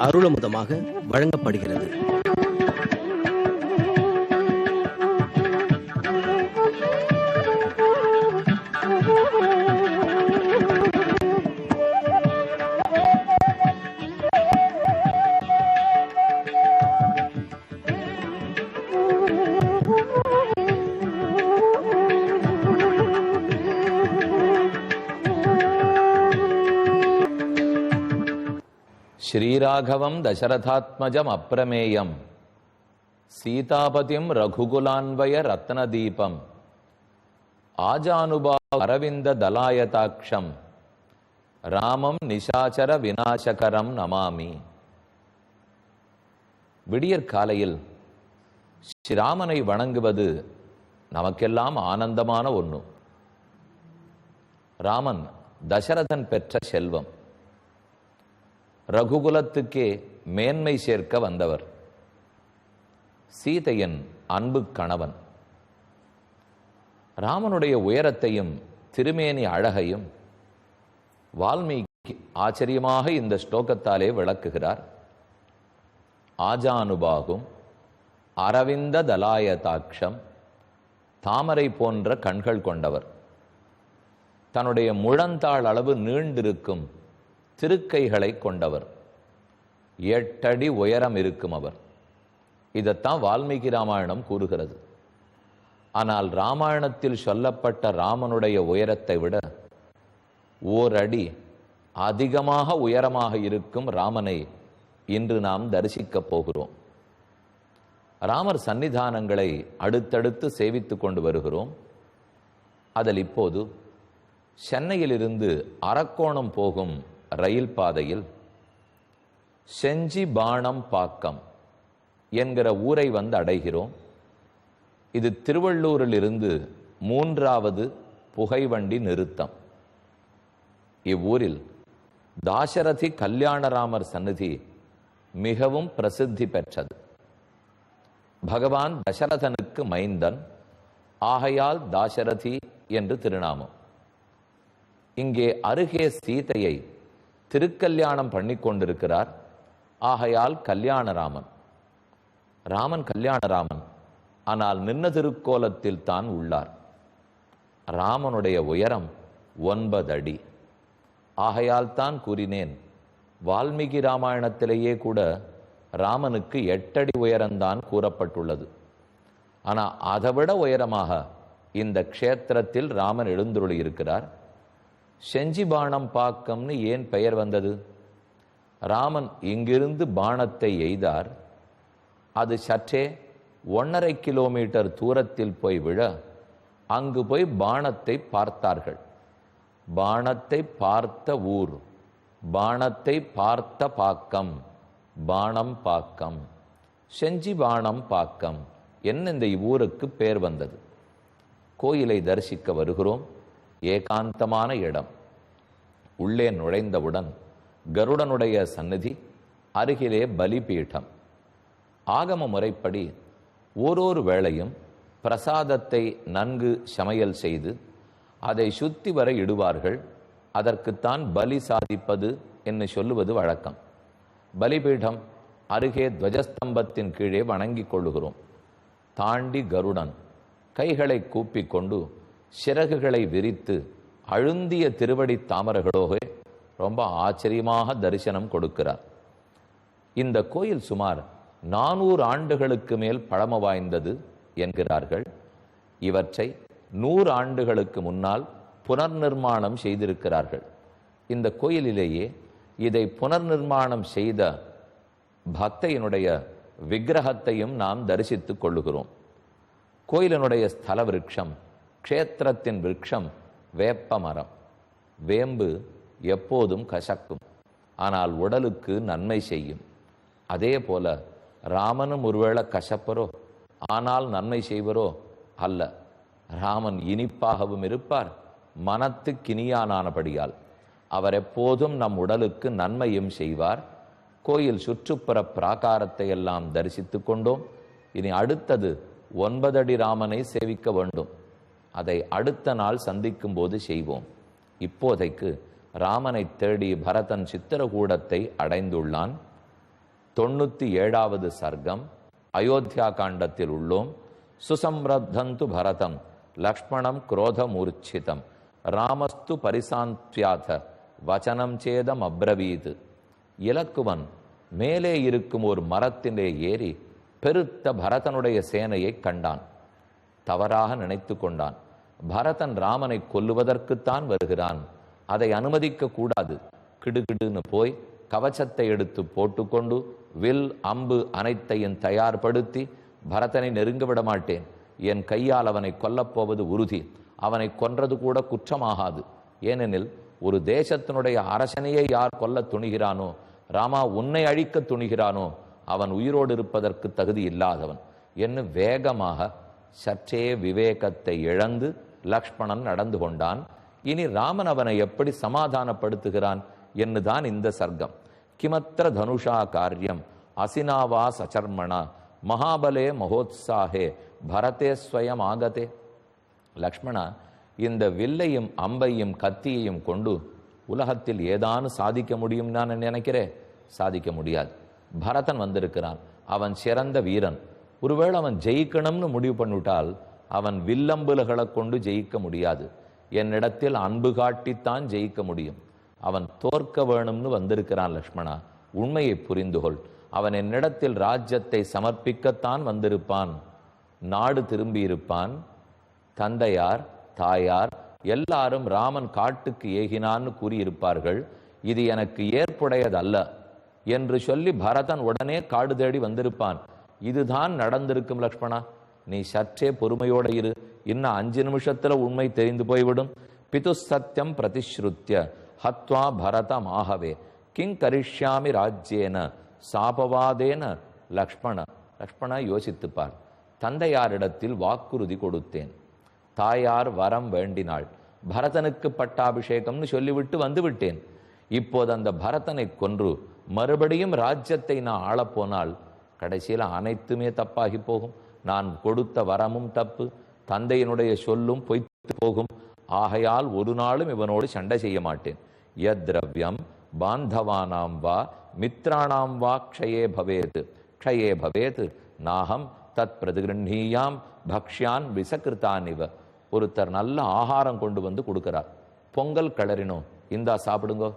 அருளமுதமாக வழங்கப்படுகிறது. ஸ்ரீராகவம் தசரதாத்மஜம் அப்ரமேயம் சீதாபதிம் ரகுகுலான்வய ரத்னதீபம் ஆஜானுபாவ அரவிந்த தலாயதாட்சம் ராமம் நிசாச்சர விநாசகரம் நமாமி. விடியற் காலையில் ஸ்ரீராமனை வணங்குவது நமக்கெல்லாம் ஆனந்தமான ஒன்று. ராமன் தசரதன் பெற்ற செல்வம், ரகுகுலத்துக்கே மேன்மை சேர்க்க வந்தவர், சீதையின் அன்பு கணவன். ராமனுடைய உயரத்தையும் திருமேனி அழகையும் வால்மீகி ஆச்சரியமாக இந்த ஸ்லோகத்தாலே விளக்குகிறார். ஆஜானுபாகும் அரவிந்த தலாயதாட்சம், தாமரை போன்ற கண்கள் கொண்டவர், தன்னுடைய முழந்தாள் அளவு நீண்டிருக்கும் திருக்கைகளை கொண்டவர், 8 அடி உயரம் இருக்கும் அவர். இதைத்தான் வால்மீகி ராமாயணம் கூறுகிறது. ஆனால் ராமாயணத்தில் சொல்லப்பட்ட ராமனுடைய உயரத்தை விட 1 அடி அதிகமாக உயரமாக இருக்கும் ராமனை இன்று நாம் தரிசிக்கப் போகிறோம். ராமர் சன்னிதானங்களை அடுத்தடுத்து சேவித்து கொண்டு வருகிறோம். அதில் இப்போது சென்னையிலிருந்து அரக்கோணம் போகும் ரயில் பாதையில் செஞ்சி பாணம் பாக்கம் என்கிற ஊரை வந்து அடைகிறோம். இது திருவள்ளூரில் இருந்து 3வது புகைவண்டி நிறுத்தம். இவ்வூரில் தாசரதி கல்யாணராமர் சந்நிதி மிகவும் பிரசித்தி பெற்றது. பகவான் தசரதனுக்கு மைந்தன், ஆகையால் தாசரதி என்று திருநாமம். இங்கே அருகே சீதையை திருக்கல்யாணம் பண்ணி கொண்டிருக்கிறார், ஆகையால் கல்யாணராமன். ராமன் கல்யாணராமன், ஆனால் நின்ன திருக்கோலத்தில் தான் உள்ளார். ராமனுடைய உயரம் 9 அடி. ஆகையால் தான் கூறினேன், வால்மீகி ராமாயணத்திலேயே கூட ராமனுக்கு 8 அடி உயரம்தான் கூறப்பட்டுள்ளது. ஆனால் அதைவிட உயரமாக இந்த க்ஷேத்திரத்தில் ராமன் எழுந்துருளி இருக்கிறார். செஞ்சி பாணம் பாக்கம்னு ஏன் பெயர் வந்தது? ராமன் இங்கிருந்து பாணத்தை எய்தார். அது சற்றே 1.5 கிலோமீட்டர் தூரத்தில் போய் விழ அங்கு போய் பாணத்தை பார்த்தார்கள். பாணத்தை பார்த்த ஊர், பாணத்தை பார்த்த பாக்கம், பாணம் பாக்கம், செஞ்சி பாணம் பாக்கம் என்ன இந்த ஊருக்கு பேர் வந்தது? கோயிலை தரிசிக்க வருகிறோம். ஏகாந்தமான இடம். உள்ளே நுழைந்தவுடன் கருடனுடைய சந்நிதி, அருகிலே பலிபீடம். ஆகம முறைப்படி ஓரொரு வேளையும் பிரசாதத்தை நன்கு சமையல் செய்து அதை சுத்தி வர இடுவார்கள். அதற்குத்தான் பலி சாதிப்பது என்று சொல்லுவது வழக்கம். பலிபீடம் அருகே துவஜஸ்தம்பத்தின் கீழே வணங்கிக் கொள்ளுகிறோம். தாண்டி கருடன் கைகளை கூப்பிக்கொண்டு சிறகுகளை விரித்து அழுந்திய திருவடி தாமரைகளோக ரொம்ப ஆச்சரியமாக தரிசனம் கொடுக்கிறார். இந்த கோயில் சுமார் 400 ஆண்டுகளுக்கு மேல் பழமை வாய்ந்தது என்கிறார்கள். இவற்றை 100 ஆண்டுகளுக்கு முன்னால் புனர்நிர்மாணம் செய்திருக்கிறார்கள். இந்த கோயிலிலேயே இதை புனர்நிர்மாணம் செய்த பக்தையினுடைய விக்கிரகத்தையும் நாம் தரிசித்துக் கொள்ளுகிறோம். கோயிலினுடைய ஸ்தல விருட்சம், க்ஷேத்திரத்தின் விருட்சம் வேப்ப மரம். வேம்பு எப்போதும் கசக்கும், ஆனால் உடலுக்கு நன்மை செய்யும். அதே போல ராமனும் ஒருவேளை கசப்பரோ, ஆனால் நன்மை செய்வரோ அல்ல. ராமன் இனிப்பாகவும் இருப்பார், மனத்துக்கினியானபடியால் அவர் எப்போதும் நம் உடலுக்கு நன்மையும் செய்வார். கோயில் சுற்றுப்புற பிராகாரத்தை எல்லாம் தரிசித்து கொண்டோம். இனி அடுத்தது 9 அடி ராமனை சேவிக்க வேண்டும். அதை அடுத்த நாள் சந்திக்கும் போது செய்வோம். இப்போதைக்கு ராமனை தேடி பரதன் சித்திரகூடத்தை அடைந்துள்ளான். 97வது சர்க்கம். அயோத்தியா காண்டத்தில் உள்ளோம். சுசம்ரத்தந்து பரதம் லக்ஷ்மணம் குரோதமூர்ச்சிதம் ராமஸ்து பரிசாந்தியாத வச்சனம் சேதம் அப்ரவீத். இலக்குவன் மேலே இருக்கும் ஒரு மரத்திலே ஏறி பெருத்த பரதனுடைய சேனையை கண்டான். தவறாக நினைத்து கொண்டான். பரதன் ராமனை கொல்லுவதற்குத்தான் வருகிறான், அதை அனுமதிக்க கூடாது. கிடுகிடுன்னு போய் கவச்சத்தை எடுத்து போட்டுக்கொண்டு வில் அம்பு அனைத்தையும் தயார்படுத்தி, பரதனை நெருங்க விட மாட்டேன், என் கையால் அவனை கொல்லப்போவது உறுதி, அவனை கொன்றது கூட குற்றமாகாது, ஏனெனில் ஒரு தேசத்தினுடைய அரசனையே யார் கொல்ல துணிகிறானோ, ராமா உன்னை அழிக்க துணிகிறானோ, அவன் உயிரோடு இருப்பதற்கு தகுதி இல்லாதவன் என்று வேகமாக சற்றே விவேகத்தை இழந்து லக்ஷ்மணன் நடந்து கொண்டான். இனி ராமன் அவனை எப்படி சமாதானப்படுத்துகிறான் என்னுதான் இந்த சர்க்கம். கிமத்திர தனுஷா காரியம் அசினாவா சச்சர்மணா மகாபலே மகோத்சாகே பரதே ஸ்வயம் ஆகதே. லக்ஷ்மணா, இந்த வில்லையும் அம்பையும் கத்தியையும் கொண்டு உலகத்தில் ஏதானும் சாதிக்க முடியும் நான் நினைக்கிறேன். சாதிக்க முடியாது. பரதன் வந்திருக்கிறான், அவன் சிறந்த வீரன். ஒருவேளை அவன் ஜெயிக்கணும்னு முடிவு பண்ணிவிட்டால் அவன் வில்லம்புலகளை கொண்டு ஜெயிக்க முடியாது. என்னிடத்தில் அன்பு காட்டித்தான் ஜெயிக்க முடியும். அவன் தோற்க வேணும்னு வந்திருக்கிறான். லக்ஷ்மணா, உண்மையை புரிந்துகொள். அவன் என்னிடத்தில் ராஜ்யத்தை சமர்ப்பிக்கத்தான் வந்திருப்பான். நாடு திரும்பியிருப்பான். தந்தையார் தாயார் எல்லாரும் ராமன் காட்டுக்கு ஏகினான்னு கூறியிருப்பார்கள். இது எனக்கு ஏற்புடையதல்ல என்று சொல்லி பரதன் உடனே காடு தேடி வந்திருப்பான். இதுதான் நடந்திருக்கும். லக்ஷ்மணா, நீ சற்றே பொறுமையோடு இரு. இன்னும் 5 நிமிஷத்துல உண்மை தெரிந்து போய்விடும். பிது சத்தியம் பிரதிஸ்ருத்திய ஹத்வா பரதம் ஆகவே கிங் கரிஷ்யாமி ராஜ்யேன சாபவாதேன. லக்ஷ்மணா யோசித்துப்பார். தந்தையாரிடத்தில் வாக்குறுதி கொடுத்தேன். தாயார் வரம் வேண்டினாள். பரதனுக்கு பட்டாபிஷேகம்னு சொல்லிவிட்டு வந்து விட்டேன். இப்போது அந்த பரதனை கொன்று மறுபடியும் ராஜ்யத்தை நான் ஆளப்போனால் கடைசியில் அனைத்துமே தப்பாகி போகும். நான் கொடுத்த வரமும் தப்பு, தந்தையினுடைய சொல்லும் பொய்த்து போகும். ஆகையால் ஒரு நாளும் இவனோடு சண்டை செய்ய மாட்டேன். யத்ரவ்யம் பாந்தவானாம் வா மித்ராணாம் வா க்ஷயே பவேத் நாகம் தத் பிரதிகிருஹீயாம் பக்ஷ்யான் விசகிருத்தானிவ. ஒருத்தர் நல்ல ஆகாரம் கொண்டு வந்து கொடுக்கிறார். பொங்கல் கிளறினோம், இந்தா சாப்பிடுங்கோ.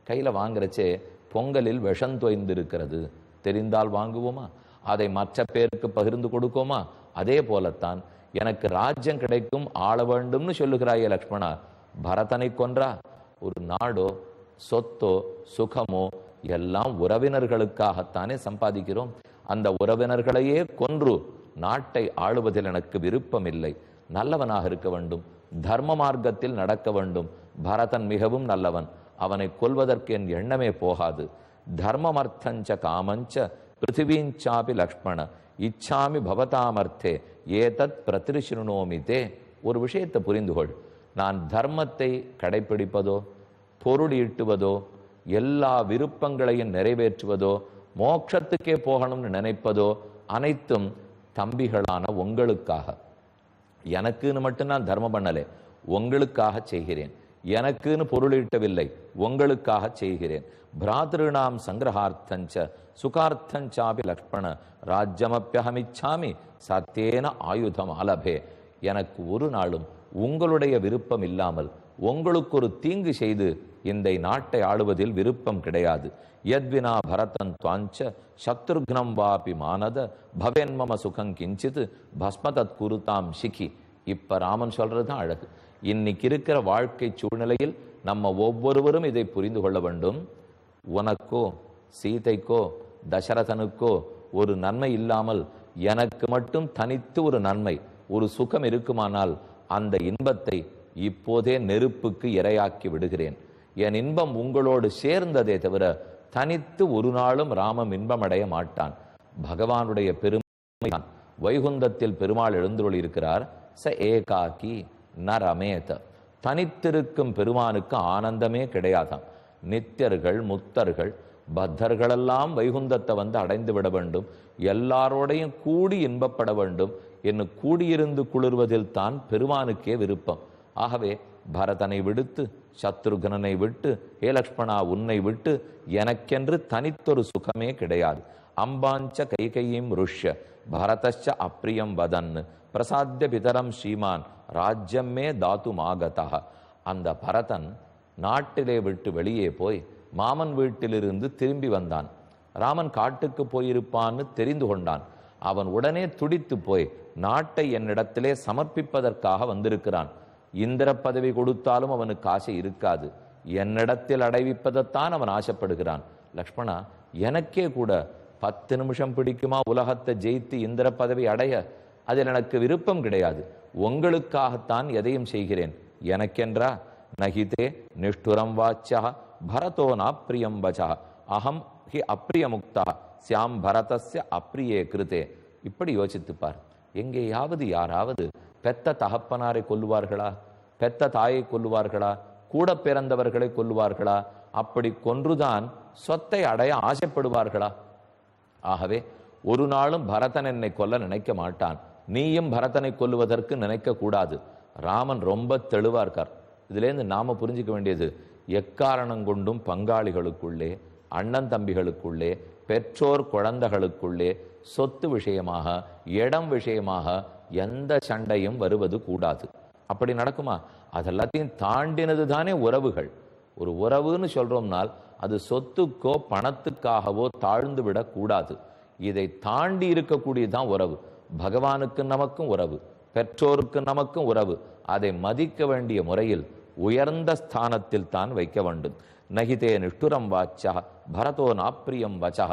கையில் வாங்குறச்சே பொங்கலில் விஷம் தோய்ந்து இருக்கிறது தெரிந்தால் வாங்குவோமா? அதை மற்ற பேருக்கு பகிர்ந்து கொடுக்கோமா? அதே போலத்தான் எனக்கு ராஜ்யம் கிடைக்கும், ஆள வேண்டும்னு சொல்லுகிறாயே லக்ஷ்மணா. பரதனை கொன்றா? ஒரு நாடோ சொத்தோ சுகமோ எல்லாம் உறவினர்களுக்காகத்தானே சம்பாதிக்கிறோம். அந்த உறவினர்களையே கொன்று நாட்டை ஆளுவதில் எனக்கு விருப்பம் இல்லை. நல்லவனாக இருக்க வேண்டும், தர்ம மார்க்கத்தில் நடக்க வேண்டும். பரதன் மிகவும் நல்லவன், அவனை கொல்வதற்கு என் எண்ணமே போகாது. தர்மமர்த்தஞ்ச காமஞ்ச பிருத்திவீஞ்சாபி லக்ஷ்மண இச்சாமி பவதாமர்த்தே ஏதத் பிரதிருஷ்ணுனோமிதே. ஒரு விஷயத்தை புரிந்துகொள். நான் தர்மத்தை கடைபிடிப்பதோ, பொருள் ஈட்டுவதோ, எல்லா விருப்பங்களையும் நிறைவேற்றுவதோ, மோட்சத்துக்கே போகணும்னு நினைப்பதோ அனைத்தும் தம்பிகளான உங்களுக்காக. எனக்குன்னு மட்டும் நான் தர்மம் பண்ணலே, உங்களுக்காக செய்கிறேன். எனக்குன்னு பொருள் ஈட்டவில்லை, உங்களுக்காக செய்கிறேன். பிராத்ருணாம் சங்கிரஹார்த்தஞ்ச சுகார்த்தஞ்சாபி லக்ஷ்மண ராஜ்யமப்பியகமிச்சாமி சத்தியேன ஆயுதம் ஆலபே. எனக்கு ஒரு நாளும் உங்களுடைய விருப்பம் இல்லாமல் உங்களுக்கு ஒரு தீங்கு செய்து இந்த நாட்டை ஆளுவதில் விருப்பம் கிடையாது. யத்வினா பரதன் துவாஞ்ச சத்ருக்னம் வாபி மானத பவேன்மம சுகம் கிஞ்சித் பஸ்மதத் குருதாம் சிகி. இப்ப ராமன் சொல்றதுதான் அழகு. இன்னைக்கு இருக்கிற வாழ்க்கை சூழ்நிலையில் நம்ம ஒவ்வொருவரும் இதை புரிந்து கொள்ள வேண்டும். உனக்கோ சீதைக்கோ தசரதனுக்கோ ஒரு நன்மை இல்லாமல் எனக்கு மட்டும் தனித்து ஒரு நன்மை, ஒரு சுகம் இருக்குமானால் அந்த இன்பத்தை இப்போதே நெருப்புக்கு இரையாக்கி விடுகிறேன். என் இன்பம் உங்களோடு சேர்ந்ததே தவிர தனித்து ஒரு நாளும் ராமம் இன்பமடைய மாட்டான். பகவானுடைய பெருமை. வைகுந்தத்தில் பெருமாள் எழுந்துள்ள இருக்கிறார். ச ஏகாக்கி ந ரமேத. தனித்திருக்கும் பெருமானுக்கு ஆனந்தமே கிடையாதாம். நித்தியர்கள் முக்தர்கள் பத்தர்களெல்லாம் வைகுந்தத்தை வந்து அடைந்து விட வேண்டும், எல்லாரோடையும் கூடி இன்பப்பட வேண்டும் என்று கூடியிருந்து குளிர்வதில் தான் பெருமானுக்கே விருப்பம். ஆகவே பரதனை விடுத்து சத்ருகனனை விட்டு, ஏ லக்ஷ்மணா உன்னை விட்டு எனக்கென்று தனித்தொரு சுகமே கிடையாது. அம்பாஞ்ச கைகையும் ருஷ்ய பரதச்ச அப்பிரியம் வதன் பிரசாத்திய பிதரம் ஸ்ரீமான் ராஜ்யமே தாத்து மாகதா. அந்த பரதன் நாட்டிலே விட்டு வெளியே போய் மாமன் வீட்டிலிருந்து திரும்பி வந்தான். ராமன் காட்டுக்கு போயிருப்பான்னு தெரிந்து கொண்டான். அவன் உடனே துடித்து போய் நாட்டை என்னிடத்திலே சமர்ப்பிப்பதற்காக வந்திருக்கிறான். இந்திர பதவி கொடுத்தாலும் அவனுக்கு ஆசை இருக்காது, என்னிடத்தில் அடைவிப்பதைத்தான் அவன் ஆசைப்படுகிறான். லக்ஷ்மணா, எனக்கே கூட 10 நிமிஷம் பிடிக்குமா உலகத்தை ஜெயித்து இந்திர பதவி அடைய? அதில் எனக்கு விருப்பம் கிடையாது. உங்களுக்காகத்தான் எதையும் செய்கிறேன். எனக்கென்றா? நகிதே நிஷ்டுரம் வாச்சா பரதோ நாப்பிரியம் வச்சா அகம் ஹி அப்பிரியமுக்தா சியாம் பரதஸ்ய அப்பிரியே கிருதே. இப்படி யோசித்துப்பார். எங்கேயாவது யாராவது பெத்த தகப்பனாரை கொல்லுவார்களா? பெத்த தாயை கொல்லுவார்களா? கூட பிறந்தவர்களை கொல்லுவார்களா? அப்படி கொன்றுதான் சொத்தை அடைய ஆசைப்படுவார்களா? ஆகவே ஒரு நாளும் பரதன் என்னை கொல்ல நினைக்க மாட்டான். நீயும் பரதனை கொல்லுவதற்கு நினைக்க கூடாது. ராமன் ரொம்ப தெளிவா இருக்கார். இதுலேருந்து நாம புரிஞ்சுக்க வேண்டியது, எக்காரணம் கொண்டும் பங்காளிகளுக்குள்ளே, அண்ணன் தம்பிகளுக்குள்ளே, பெற்றோர் குழந்தைகளுக்குள்ளே சொத்து விஷயமாக, இடம் விஷயமாக எந்த சண்டையும் வருவது கூடாது. அப்படி நடக்குமா? அதெல்லாத்தையும் தாண்டினது தானே உறவுகள். ஒரு உறவுன்னு சொல்றோம்னால் அது சொத்துக்கோ பணத்துக்காகவோ தாழ்ந்து விடக்கூடாது. இதை தாண்டி இருக்கக்கூடியதுதான் உறவு. பகவானுக்கு நமக்கும் உறவு, பெற்றோருக்கு நமக்கும் உறவு. அதை மதிக்க வேண்டிய முறையில் உயர்ந்த ஸ்தானத்தில் தான் வைக்க வேண்டும். நகிதே நிஷ்டுரம் வாச்சா பரதோ நாப்பிரியம் வச்சா.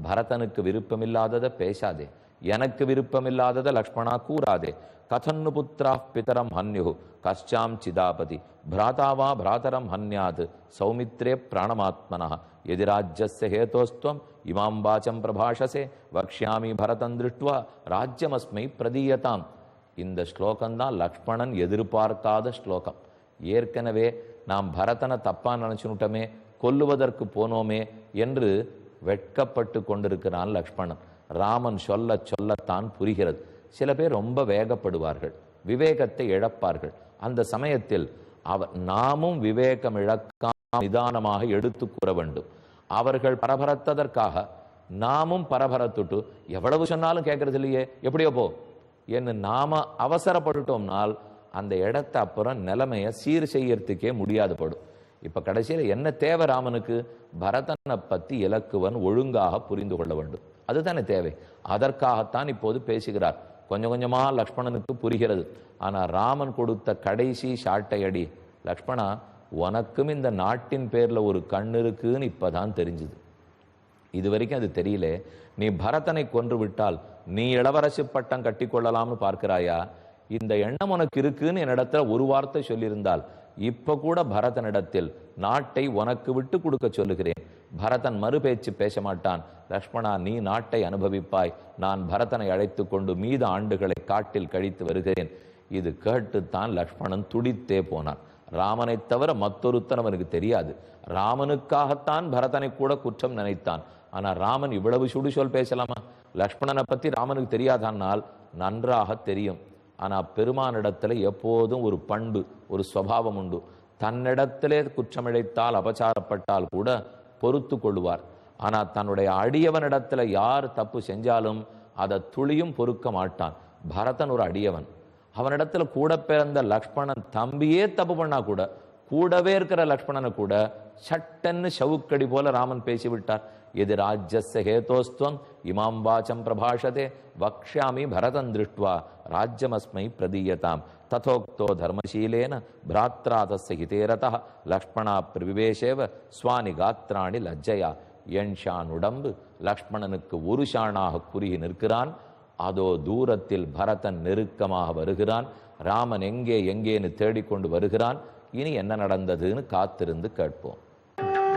பரதனுக்கு விருப்பமில்லாததை பேசாதே, எனக்கு விருப்பமில்லாததை லக்ஷ்மணா கூறாதே. கதன்னு புத்திரா பிதரம் ஹன்யு கஷ்டாம் சிதாபதி பிராதாவா பிராதரம் ஹன்யாத் சௌமித்ரே பிராணமாத்மனா எதிராஜ்யஸ்ய ஹேதோஸ்துவம் இமாம் வாச்சம் பிரபாஷசே வக்ஷ்யாமி பரதன் திருஷ்டுவா ராஜ்யமஸ்மை பிரதீயதாம். இந்த ஸ்லோகம்தான் லக்ஷ்மணன் எதிர்பார்க்காத ஸ்லோகம். ஏற்கனவே நாம் பரதனை தப்பா நினைச்சுட்டோமே, கொல்லுவதற்கு போனோமே என்று வெட்கப்பட்டு கொண்டிருக்கிறான் லக்ஷ்மணன். ராமன் சொல்ல சொல்லத்தான் புரிகிறது. சில பேர் ரொம்ப வேகப்படுவார்கள், விவேகத்தை இழப்பார்கள். அந்த சமயத்தில் நாமும் விவேகம் இழக்காம நிதானமாக எடுத்து கூற வேண்டும். அவர்கள் பரபரத்ததற்காக நாமும் பரபரத்துட்டு எவ்வளவு சொன்னாலும் கேட்கறது இல்லையே, எப்படியோ போ என்று நாம அவசரப்பட்டுட்டோம்னால் அந்த இடத்தை அப்புறம் நிலைமையை சீர் செய்யறதுக்கே முடியாது படும். இப்ப கடைசியில் என்ன தேவை ராமனுக்கு? பரதனை பத்தி இலக்குவன் ஒழுங்காக புரிந்து கொள்ள வேண்டும். அதுதானே தேவை. அதற்காகத்தான் இப்போது பேசுகிறார். கொஞ்சம் கொஞ்சமா லக்ஷ்மணனுக்கு புரிகிறது. ஆனா ராமன் கொடுத்த கடைசி சாட்டை அடி, லக்ஷ்மணா உனக்கும் இந்த நாட்டின் பேர்ல ஒரு கண்ணு இருக்குன்னு இப்பதான் தெரிஞ்சுது. இது வரைக்கும் அது தெரியல. நீ பரதனை கொன்று விட்டால் நீ இளவரசி பட்டம் கட்டி கொள்ளலாம்னு பார்க்கிறாயா? இந்த எண்ணம் உனக்கு இருக்குன்னு என்னிடத்துல ஒரு வார்த்தை சொல்லியிருந்தால் இப்ப கூட பரதனிடத்தில் நாட்டை உனக்கு விட்டு கொடுக்க சொல்லுகிறேன். பரதன் மறுபேச்சு பேச மாட்டான். லக்ஷ்மணா, நீ நாட்டை அனுபவிப்பாய், நான் பரதனை அழைத்து கொண்டு மீத ஆண்டுகளை காட்டில் கழித்து வருகிறேன். இது கேட்டுத்தான் லக்ஷ்மணன் துடித்தே போனான். ராமனை தவிர மற்றொருத்தன் அவனுக்கு தெரியாது. ராமனுக்காகத்தான் பரதனை கூட குற்றம் நினைத்தான். ஆனா ராமன் இவ்வளவு சுடுசொல் பேசலாமா? லக்ஷ்மணனை பத்தி ராமனுக்கு தெரியாதானால் நன்றாக தெரியும். ஆனா பெருமானிடத்துல எப்போதும் ஒரு பண்பு, ஒரு சுவாவம் உண்டு. தன்னிடத்திலே குற்றமிழைத்தால் அபச்சாரப்பட்டால் கூட பொறுத்து கொள்வார். ஆனா தன்னுடைய அடியவனிடத்துல யார் தப்பு செஞ்சாலும் அதை துளியும் பொறுக்க மாட்டான். பரதன் ஒரு அடியவன். அவனிடத்துல கூட பிறந்த லக்ஷ்மணன் தம்பியே தப்பு பண்ணா கூட, கூடவே இருக்கிற லக்ஷ்மணனை கூட சட்டன்னு சவுக்கடி போல ராமன் பேசிவிட்டார். எது ராஜ்யஸ்ய ஹேதோஸ்துவம் இமாம் வாச்சம் பிரபாஷதே வக்ஷ்யாமி பரதன் திருஷ்டுவா ராஜ்யமஸ்மை பிரதீயதாம் ததோக்தோ தர்மசீலேன பிராத்ரா தஸ்ய ஹிதேரதः லக்ஷ்மணா பிரவிவேஷேவ ஸ்வானி காத்ராணி லஜ்ஜயா. என்ஷான் உடம்பு லக்ஷ்மணனுக்கு ஒரு ஷானாக குறுகி நிற்கிறான். அதோ தூரத்தில் பரதன் நெருக்கமாக வருகிறான். ராமன் எங்கே எங்கேன்னு தேடிக்கொண்டு வருகிறான். இனி என்ன நடந்ததுன்னு காத்திருந்து கேட்போம்.